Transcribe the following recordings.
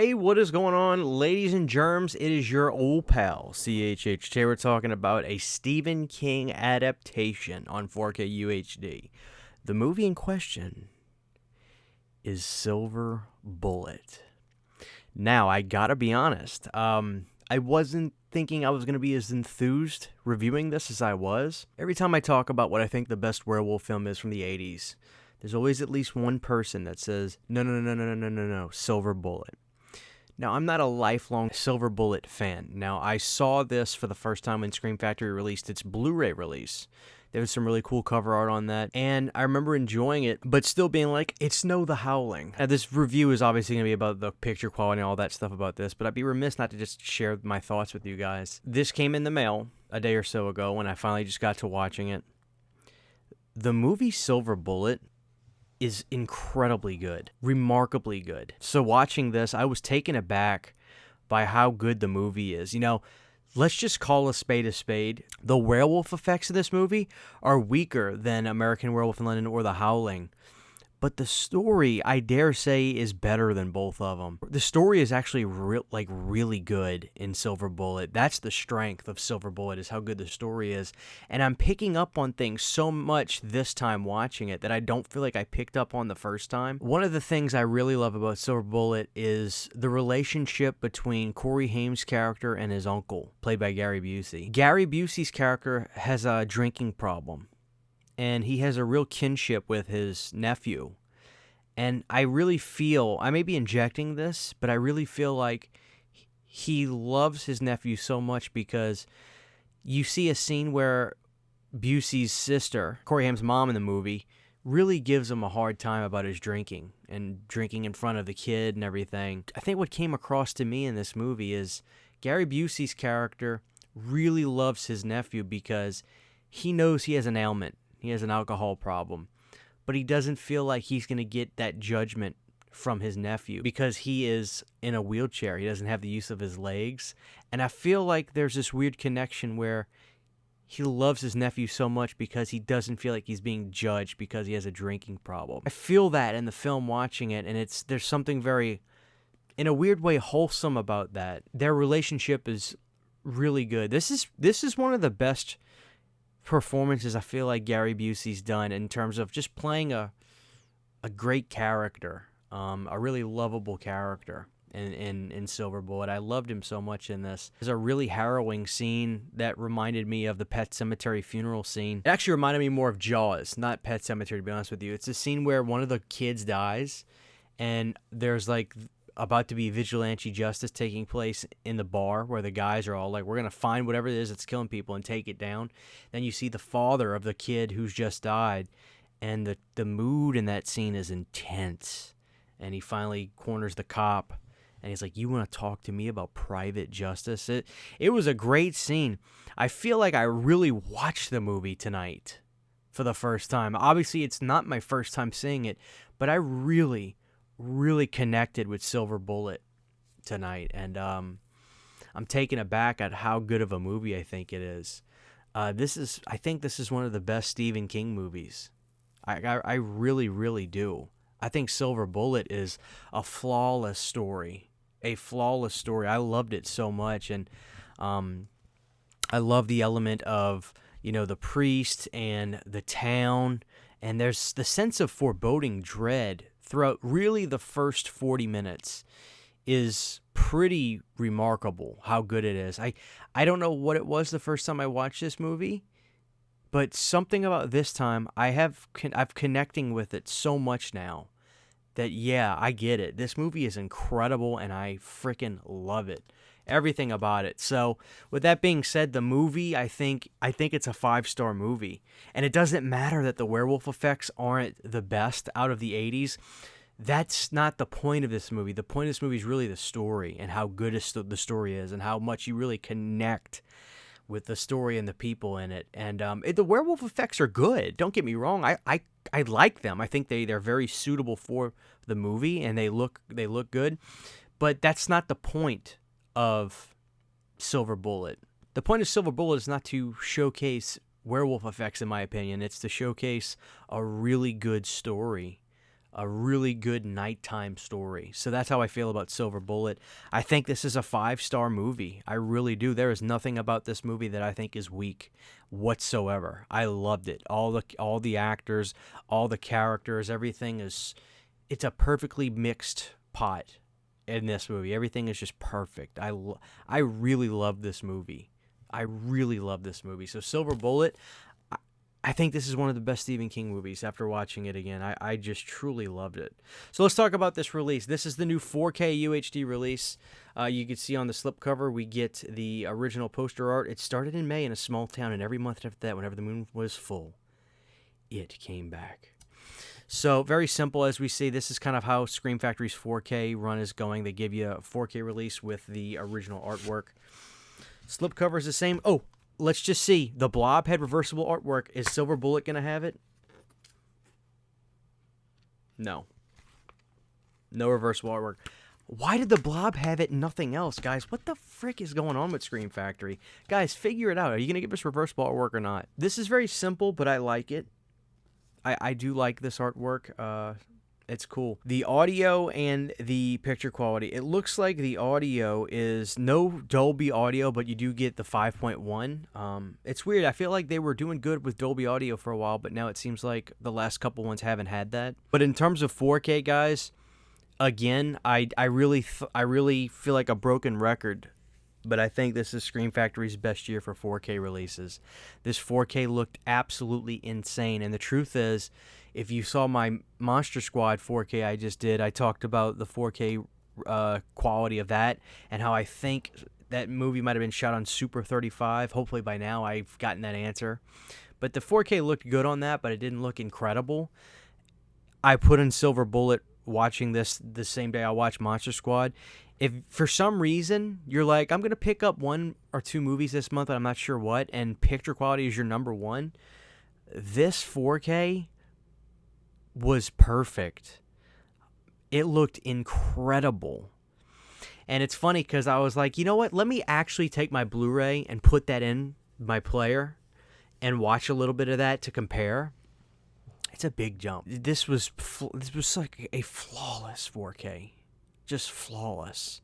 Hey, what is going on, ladies and germs? It is your old pal, CHH. Today we're talking about a Stephen King adaptation on 4K UHD. The movie in question is Silver Bullet. Now, I gotta be honest, I wasn't thinking I was going to be as enthused reviewing this as I was. Every time I talk about what I think the best werewolf film is from the 80s, there's always at least one person that says, no, Silver Bullet. Now, I'm not a lifelong Silver Bullet fan. Now, I saw this for the first time when Scream Factory released its Blu-ray release. There was some really cool cover art on that, and I remember enjoying it, but still being like, it's no The Howling. Now, this review is obviously going to be about the picture quality and all that stuff about this, but I'd be remiss not to just share my thoughts with you guys. This came in the mail a day or so ago when I finally just got to watching it. The movie Silver Bullet is incredibly good, remarkably good. So watching this, I was taken aback by how good the movie is. You know, let's just call a spade a spade. The werewolf effects of this movie are weaker than American Werewolf in London or The Howling. But the story, I dare say, is better than both of them. The story is actually really good in Silver Bullet. That's the strength of Silver Bullet, is how good the story is. And I'm picking up on things so much this time watching it that I don't feel like I picked up on the first time. One of the things I really love about Silver Bullet is the relationship between Corey Haim's character and his uncle, played by Gary Busey. Gary Busey's character has a drinking problem, and he has a real kinship with his nephew. And I really feel, I may be injecting this, but I really feel like he loves his nephew so much, because you see a scene where Busey's sister, Corey Haim's mom in the movie, really gives him a hard time about his drinking and drinking in front of the kid and everything. I think what came across to me in this movie is Gary Busey's character really loves his nephew because he knows he has an ailment. He has an alcohol problem, but he doesn't feel like he's going to get that judgment from his nephew because he is in a wheelchair. He doesn't have the use of his legs. And I feel like there's this weird connection where he loves his nephew so much because he doesn't feel like he's being judged because he has a drinking problem. I feel that in the film watching it, and there's something very, in a weird way, wholesome about that. Their relationship is really good. This is one of the best performances I feel like Gary Busey's done in terms of just playing a great character, a really lovable character in Silver Bullet. I loved him so much in this. There's a really harrowing scene that reminded me of the Pet Sematary funeral scene. It actually reminded me more of Jaws, not Pet Sematary, to be honest with you. It's a scene where one of the kids dies, and there's like about to be vigilante justice taking place in the bar where the guys are all like, we're going to find whatever it is that's killing people and take it down. Then you see the father of the kid who's just died, and the mood in that scene is intense. And he finally corners the cop, and he's like, you want to talk to me about private justice? It was a great scene. I feel like I really watched the movie tonight for the first time. Obviously, it's not my first time seeing it, but I really connected with Silver Bullet tonight, and I'm taken aback at how good of a movie I think it is. I think this is one of the best Stephen King movies. I really do. I think Silver Bullet is a flawless story. I loved it so much, and I love the element of, the priest and the town, and there's the sense of foreboding dread throughout really the first 40 minutes is pretty remarkable how good it is. I don't know what it was the first time I watched this movie, but something about this time, I'm connecting with it so much now that, yeah, I get it. This movie is incredible, and I freaking love it. Everything about it. So, with that being said, the movie, I think it's a 5-star movie. And it doesn't matter that the werewolf effects aren't the best out of the 80s. That's not the point of this movie. The point of this movie is really the story and how good the story is and how much you really connect with the story and the people in it. And the werewolf effects are good. Don't get me wrong. I like them. I think they're very suitable for the movie, and they look good. But that's not the point of Silver Bullet. The point of Silver Bullet is not to showcase werewolf effects, in my opinion. It's to showcase a really good story a really good nighttime story. So that's how I feel about Silver Bullet. I think this is a 5-star movie. I really do. There is nothing about this movie that I think is weak whatsoever. I loved it. All the actors, all the characters, everything is, it's a perfectly mixed pot in this movie. Everything is just perfect. I really love this movie. I really love this movie. So Silver Bullet, I think this is one of the best Stephen King movies after watching it again. I just truly loved it. So let's talk about this release. This is the new 4K UHD release. You can see on the slipcover, we get the original poster art. It started in May in a small town, and every month after that, whenever the moon was full, it came back. So very simple, as we see. This is kind of how Scream Factory's 4K run is going. They give you a 4K release with the original artwork. Slipcover is the same. Oh, let's just see. The Blob had reversible artwork. Is Silver Bullet going to have it? No. No reversible artwork. Why did the Blob have it and nothing else, guys? What the frick is going on with Scream Factory? Guys, figure it out. Are you going to give us reversible artwork or not? This is very simple, but I like it. I do like this artwork. It's cool. The audio and the picture quality. It looks like the audio is no Dolby audio, but you do get the 5.1. It's weird. I feel like they were doing good with Dolby audio for a while, but now it seems like the last couple ones haven't had that. But in terms of 4K, guys, again, I really feel like a broken record, but I think this is Scream Factory's best year for 4K releases. This 4K looked absolutely insane, and the truth is, if you saw my Monster Squad 4K I just did, I talked about the 4K quality of that and how I think that movie might have been shot on Super 35. Hopefully by now I've gotten that answer. But the 4K looked good on that, but it didn't look incredible. I put in Silver Bullet watching this the same day I watched Monster Squad. If for some reason you're like, I'm going to pick up 1 or 2 movies this month, and I'm not sure what, and picture quality is your number one, this 4K was perfect. It looked incredible. And it's funny because I was like, you know what? Let me actually take my Blu-ray and put that in my player and watch a little bit of that to compare. It's a big jump. This was like a flawless 4K. Just flawless.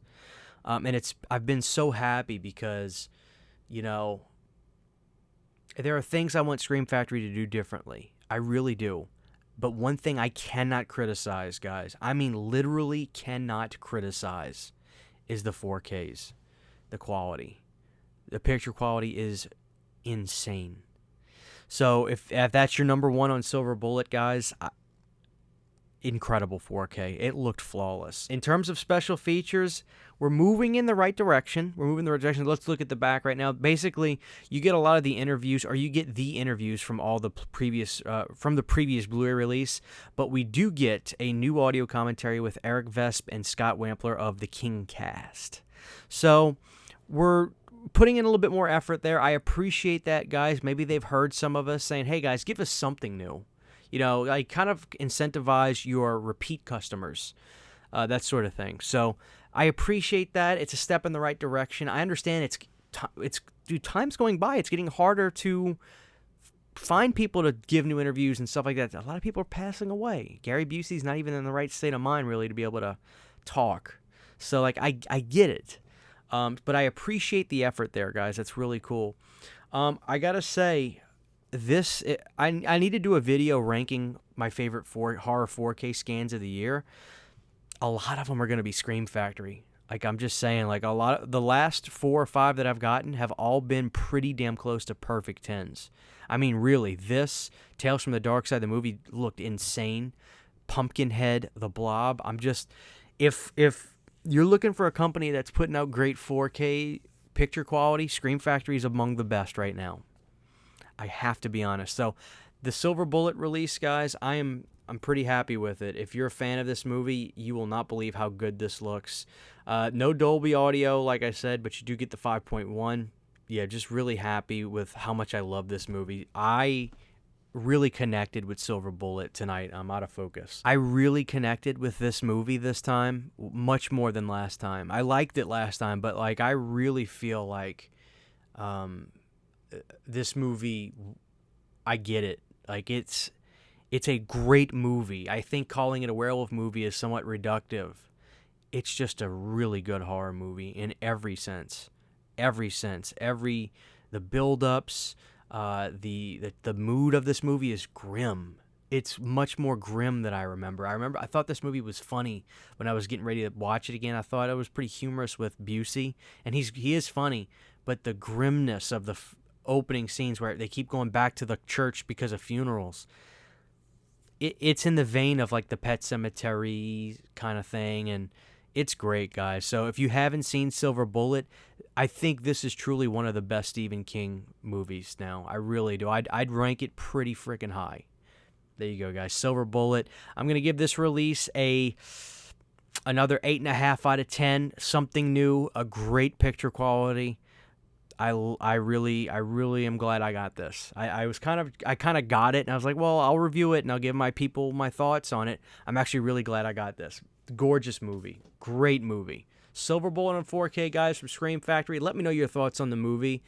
And I've been so happy because, you know, there are things I want Scream Factory to do differently. I really do. But one thing I cannot criticize, guys, I mean literally cannot criticize, is the 4Ks, the quality. The picture quality is insane. So if that's your number one on Silver Bullet, guys, incredible 4K. It looked flawless. In terms of special features, we're moving in the right direction. Let's look at the back right now. Basically, you get a lot of the interviews, or you get the interviews from all the previous Blu-ray release, but we do get a new audio commentary with Eric Vesp and Scott Wampler of the King Cast. So we're putting in a little bit more effort there. I appreciate that, guys. Maybe they've heard some of us saying, hey, guys, give us something new. You know, like kind of incentivize your repeat customers, that sort of thing. So I appreciate that. It's a step in the right direction. I understand time's going by. It's getting harder to find people to give new interviews and stuff like that. A lot of people are passing away. Gary Busey's not even in the right state of mind really to be able to talk. So like I get it, but I appreciate the effort there, guys. That's really cool. I gotta say, I need to do a video ranking my favorite horror 4K scans of the year. A lot of them are going to be Scream Factory. Like, I'm just saying, like, a lot of the last 4 or 5 that I've gotten have all been pretty damn close to perfect 10s. I mean, really, this Tales from the Dark Side, the movie looked insane. Pumpkinhead, The Blob. If you're looking for a company that's putting out great 4K picture quality, Scream Factory is among the best right now. I have to be honest. So the Silver Bullet release, guys, I'm pretty happy with it. If you're a fan of this movie, you will not believe how good this looks. No Dolby audio, like I said, but you do get the 5.1. Yeah, just really happy with how much I love this movie. I really connected with Silver Bullet tonight. I'm out of focus. I really connected with this movie this time, much more than last time. I liked it last time, but like I really feel like this movie, I get it. Like it's It's a great movie. I think calling it a werewolf movie is somewhat reductive. It's just a really good horror movie in every sense. Every sense. The build-ups, the mood of this movie is grim. It's much more grim than I remember. I thought this movie was funny when I was getting ready to watch it again. I thought it was pretty humorous with Busey, and he is funny, but the grimness of the opening scenes where they keep going back to the church because of funerals, it's in the vein of like the Pet Sematary kind of thing, and it's great, guys. So if you haven't seen Silver Bullet, I think this is truly one of the best Stephen King movies now. I really do. I'd rank it pretty freaking high. There you go, guys. Silver Bullet. I'm going to give this release another 8.5 out of 10. Something new, a great picture quality. I really am glad I got this. I kind of got it, and I was like, well, I'll review it and I'll give my people my thoughts on it. I'm actually really glad I got this. Gorgeous movie. Great movie. Silver Bullet on 4K, guys, from Scream Factory. Let me know your thoughts on the movie.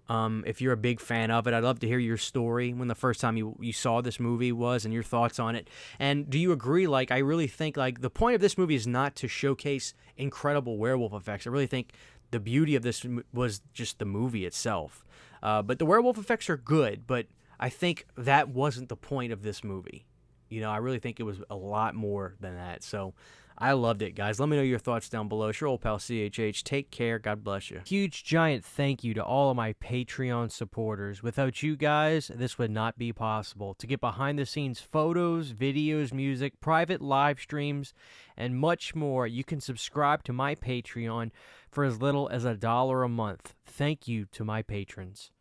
If you're a big fan of it, I'd love to hear your story, when the first time you saw this movie was, and your thoughts on it. And do you agree, like, I really think, like, the point of this movie is not to showcase incredible werewolf effects. I really think the beauty of this was just the movie itself. But the werewolf effects are good, but I think that wasn't the point of this movie. You know, I really think it was a lot more than that. So I loved it, guys. Let me know your thoughts down below. It's your old pal CHH. Take care. God bless you. Huge, giant thank you to all of my Patreon supporters. Without you guys, this would not be possible. To get behind-the-scenes photos, videos, music, private live streams, and much more, you can subscribe to my Patreon for as little as $1 a month. Thank you to my patrons.